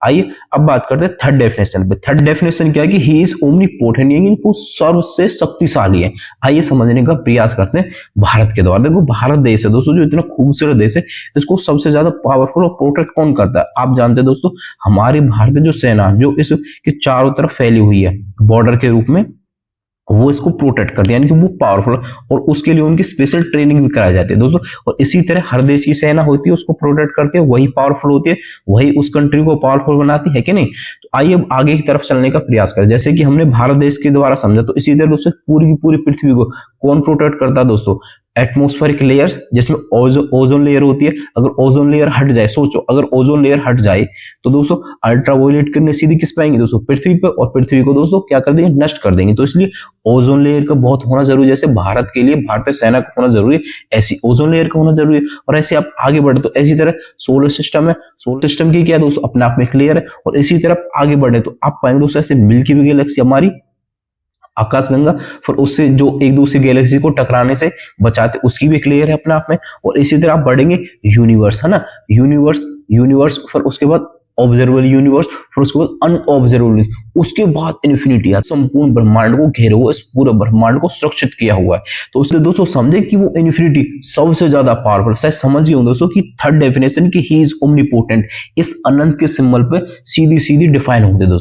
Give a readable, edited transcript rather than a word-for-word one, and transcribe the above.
आइए अब बात करते हैं थर्ड डेफिनेशन पे। थर्ड डेफिनेशन क्या है कि ही इज ओमनीपोटेंट, यानी वो सर्वसे शक्तिशाली है। आइए समझने का प्रयास करते हैं भारत के द्वारा। देखो भारत देश है दोस्तों जो इतना खूबसूरत देश है, इसको सबसे ज्यादा पावरफुल और प्रोटेक्ट कौन करता है? आप जानते हैं दोस्तों, हमारी भारतीय जो सेना जो इसके चारों तरफ फैली हुई है बॉर्डर के रूप में, वो इसको प्रोटेक्ट करती है, यानी कि वो पावरफुल, और उसके लिए उनकी स्पेशल ट्रेनिंग भी कराई जाती है दोस्तों। और इसी तरह हर देश की सेना होती है, उसको प्रोटेक्ट करती है, वही पावरफुल होती है, वही उस कंट्री को पावरफुल बनाती है कि नहीं। तो आइए अब आगे की तरफ चलने का प्रयास करें। जैसे कि हमने भारत देश के द्वारा समझा, तो इसी तरह दोस्तों पूरी की पूरी पृथ्वी को कौन प्रोटेक्ट करता है दोस्तों? एटमॉस्फेरिक लेयर्स, जिसमें ओजोन लेयर होती है। अगर ओजोन लेयर हट जाए, सोचो अगर ओजोन लेयर हट जाए तो दोस्तों अल्ट्रावायलेट किरणें सीधी किस पे आएंगी दोस्तों? पृथ्वी पर, और पृथ्वी को दोस्तों क्या कर देंगे? नष्ट कर देंगे। तो इसलिए ओजोन लेयर का बहुत होना जरूरी है। जैसे भारत के लिए भारतीय सेना का होना जरूरी है, ऐसी ओजोन लेयर का होना जरूरी है। और ऐसे आप आगे बढ़े तो ऐसी तरह सोलर सिस्टम है, सोलर सिस्टम की क्या है दोस्तों? अपने आप में एक लेयर है। और इसी तरह आगे बढ़े तो आप पाएंगे दोस्तों ऐसे मिल्की वे गैलेक्सी हमारी आकाशगंगा, फिर उससे जो एक दूसरी गैलेक्सी को टकराने से बचाते, उसकी भी एक लेयर है अपने आप में। और इसी तरह आप बढ़ेंगे यूनिवर्स, है ना, यूनिवर्स फिर उसके बाद ऑब्जर्वेबल यूनिवर्स, फिर उसके बाद अनऑब्जर्वेबल, उसके बाद इन्फिनिटी, संपूर्ण ब्रह्मांड को घेरे हुआ, इस पूरे ब्रह्मांड को सुरक्षित किया हुआ है। तो उसने दोस्तों समझे कि वो इन्फिनिटी सबसे ज्यादा पावरफुल। शायद समझिए हो दोस्तों कि थर्ड डेफिनेशन की ही इज ओमनीपोटेंट इस अनंत के सिंबल पे सीधी सीधी डिफाइन होते दोस्तों।